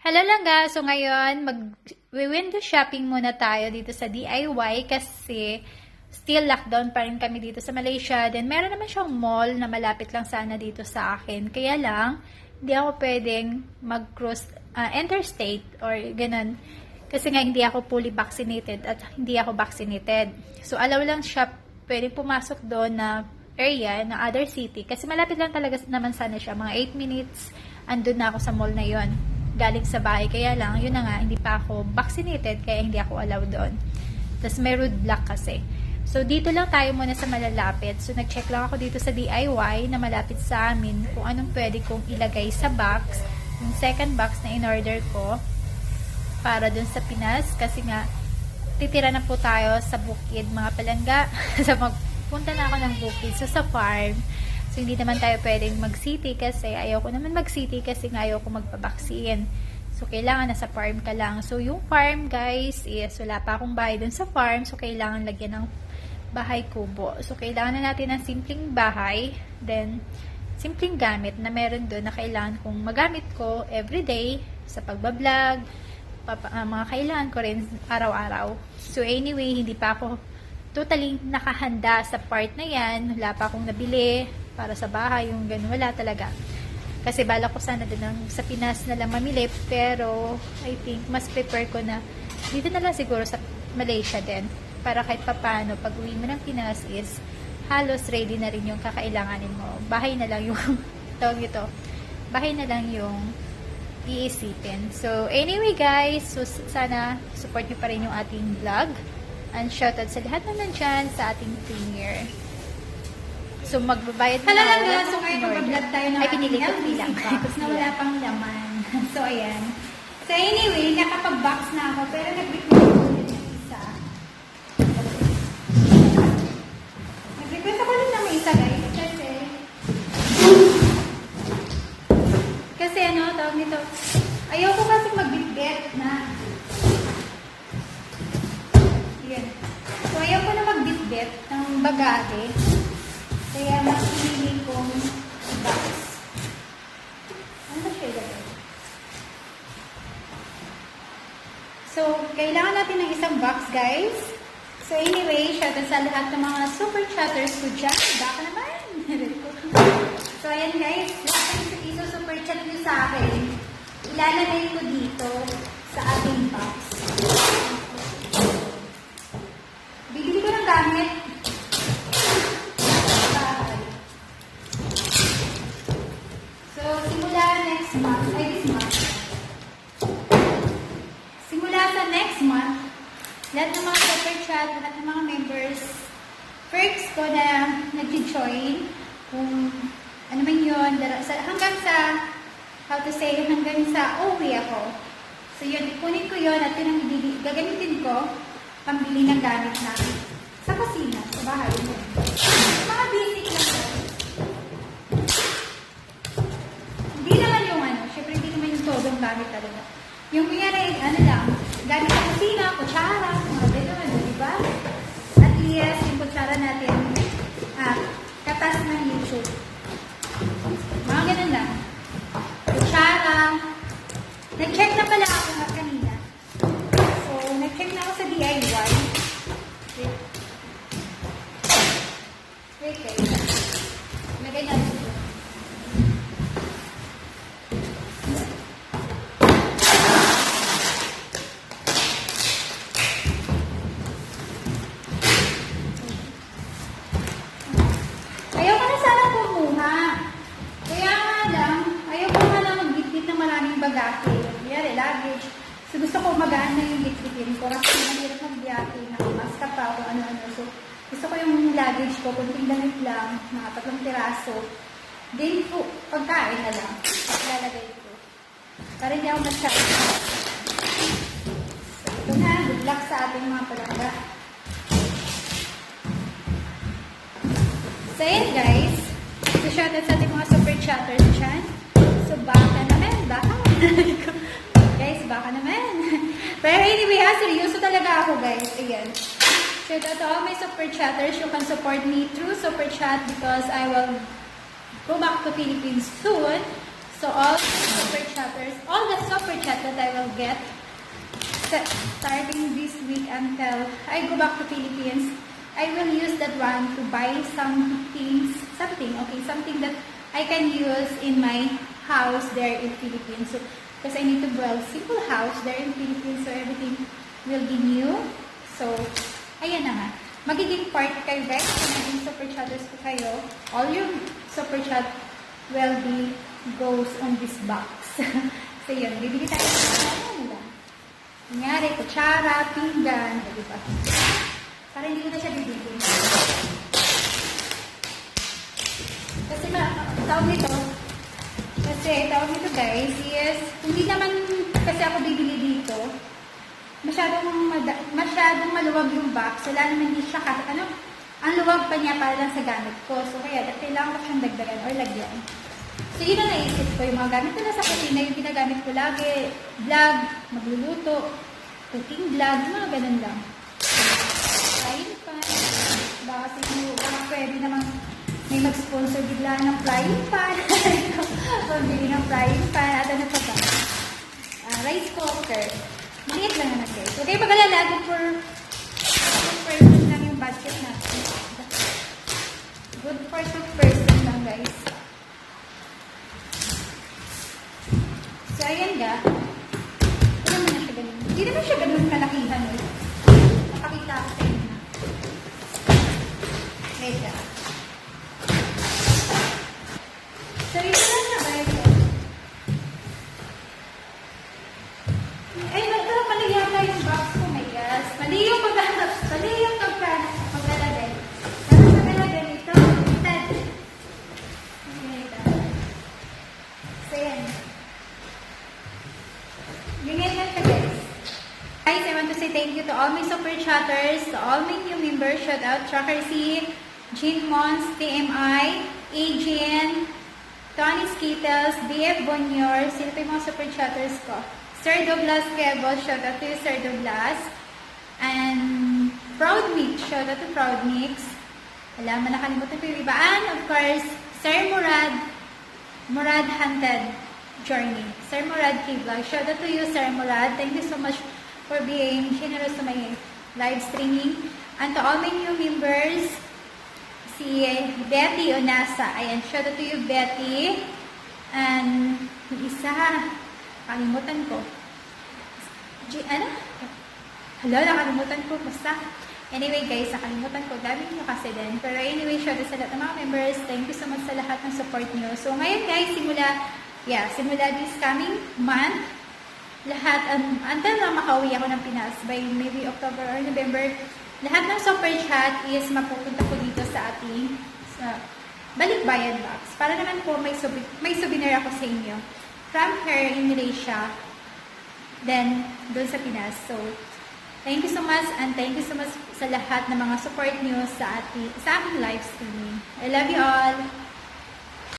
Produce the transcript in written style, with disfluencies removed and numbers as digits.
Hello lang guys! So ngayon, mag-window shopping muna tayo dito sa DIY kasi still lockdown pa rin kami dito sa Malaysia. Then meron naman siyang mall na malapit lang sana dito sa akin. Kaya lang, hindi ako pwedeng mag-cross interstate or ganun. Kasi nga hindi ako fully vaccinated at hindi ako vaccinated. So allow lang siya pwedeng pumasok doon na area, na other city. Kasi malapit lang talaga naman sana siya. Mga 8 minutes, andun na ako sa mall na yon galing sa bahay. Kaya lang, yun na nga, hindi pa ako vaccinated, kaya hindi ako allowed doon. Tapos may roadblock kasi. So, dito lang tayo muna sa malalapit. So, nag-check lang ako dito sa DIY na malapit sa amin kung anong pwede kong ilagay sa box. Yung second box na in-order ko para dun sa Pinas. Kasi nga, titira na po tayo sa bukid, mga palangga. So, magpunta na ako ng bukid. So, sa farm. So, hindi naman tayo pwedeng mag-city kasi ayoko naman mag-city kasi nga ayoko magpabaksin. So, kailangan nasa farm ka lang. So, yung farm, guys, is wala pa akong bahay dun sa farm. So, kailangan lagyan ng bahay kubo. So, kailangan na natin ng simpleng bahay. Then, simpleng gamit na meron dun na kailangan kong magamit ko everyday sa pagbablog. Mga kailangan ko rin araw-araw. So, anyway, hindi pa ako totally nakahanda sa part na yan. Wala pa akong nabili para sa bahay, yung gano'n, wala talaga. Kasi bala ko sana din sa Pinas na lang mamili, pero I think mas prefer ko na dito na lang siguro sa Malaysia din. Para kahit papano, pag uwi mo ng Pinas is halos ready na rin yung kakailanganin mo. Bahay na lang yung, tawag ito, bahay na lang yung iisipin. So, anyway guys, so sana support nyo pa rin yung ating vlog. And shoutout sa lahat naman dyan sa ating premiere. So, magbabayad na Hello lang guys! So, ngayon mag-vlog tayo ng pinili ko bilang box na wala pang laman. So, ayan. So, anyway, nakapag-box na ako, pero nag-request ako ulit ng isa. Nag-request ako ulit ng isa, guys. Kasi ano, tawag nito, ayoko kasi mag-bit-bet na. Ayan. So, ayoko na mag-bit-bet ng bagate. Kaya mas pinili kong box. Ano ba siya gawin? So, kailangan natin ng isang box, guys. So, anyway, shoutout sa lahat ng mga super chatters ko dyan. Baka naman. So, ayan guys. Lahat ng iso super chat nyo sa akin, ilalagay ko dito sa ating box. Bibili ko ng gamit. Lahat ng mga super chat, lahat ng mga members, perks ko na nag-join, kung ano man yun, hanggang sa, hanggang sa uwi ako. So yun, ipunin ko yun at gagamitin ko pambili ng gamit namin sa kusina, sa bahay. Mga basic lang yun. Hindi naman yung syempre hindi naman yung todong gamit talaga. Yung kunyari, lang, gamit sa kusina, kutsara, mga gano'n, di ba? At least, yung kutsara natin, katas ng YouTube. Mga gano'n lang. Kutsara. Nag-check na pala ako kanina. So, nag-check na ako sa DIY. Wait, lagay natin ito. So, gusto ko magaan na yung bitbitin ko kasi mahirap mag-biyahe, nakamas ka pa kung ano-ano. So, gusto ko yung luggage ko, kunting damit lang, mga 3 piraso. Then, pagkain na lang. Lalagay ko. Para hindi ako masyado. So, ito na. Good luck sa ating mga palangga. So, yun guys. So, shoutout sa ating mga super chatters dyan. So, baka naman. Baka. Guys, baka naman. Pero anyway, seryoso talaga ako, guys. Ayan. Shout out to all my super chatters. You can support me through super chat because I will go back to Philippines soon. So all the super chat that I will get starting this week until I go back to Philippines, I will use that one to buy something that I can use in my house there in Philippines. So, because I need to build simple house there in Philippines, so everything will be new. So, ayan na nga. Magiging part kayo guys, kung maging super chatters ko kayo, all your super chat will be goes on this box. So yun, bibili tayo ng kunyari, kutsara, pinggan, diba? Para hindi ko na siya bibili. Kasi tawag nito guys is, hindi naman kasi ako bibili dito, masyadong maluwag yung box. Wala naman din siya, ang luwag pa niya para lang sa gamit ko. So kaya kailangan ko siyang dagdagan or lagyan. So yun ang naisip ko, yung mga gamit ko na sa kusina, yung ginagamit ko lagi, vlog, magluluto, cooking vlog, mga ganun lang. Frying pan, baka pwede namang may mag-sponsor bigla ng frying pan. Pabili ng frying pan, at ano pa ba? Rice cooker. Maliit lang naman guys. So kayo pag-alala, good for person lang yung budget natin. Good for 2 person lang guys. So ayan ga. Hindi naman na siya ganun. Hindi naman siya ganun kalakihan eh. Nakakita ako sa inyo. Wait ga. So ito lang siya guys. Ay, mali yata yung box ko, my gosh. Mali yung paglalagay. Parang paglalagay ito. So yan. Ganyan lang siya guys. Guys, I want to say thank you to all my super chatters, to all my new members. Shout out Tracker C, Jean Mons, TMI, Adrian, Tony Skittles, DF Bonyor. Sino pa yung mga super chatters ko? Sir DouglasKBOSDQ, shout out to you, Sir Douglas. And Proud Mix, shout out to Proud Mix. Alam mo, nakalimutan ko yung iba. And of course, Sir Murad Hunted Journey. Sir Murad K-Vlog, shout out to you, Sir Murad. Thank you so much for being generous to my live streaming. And to all my new members, si Betty Onasa. Ayan, shout out to you, Betty. And yung isa, nakalimutan ko. Nakalimutan ko. Basta. Anyway guys, nakalimutan ko. Dami nyo kasi din. Pero anyway, shout out sa lahat ng mga members. Thank you so much sa lahat ng support nyo. So ngayon guys, simula this coming month, lahat, until na makauwi ako ng Pinas, by maybe October or November, lahat ng super chat is mapupunta ko dito sa ating Balikbayan box. Para naman po may souvenir ako sa inyo. From her in Malaysia, then doon sa Pinas. So, thank you so much and thank you so much sa lahat ng mga support nyo sa aking live streaming. I love you all.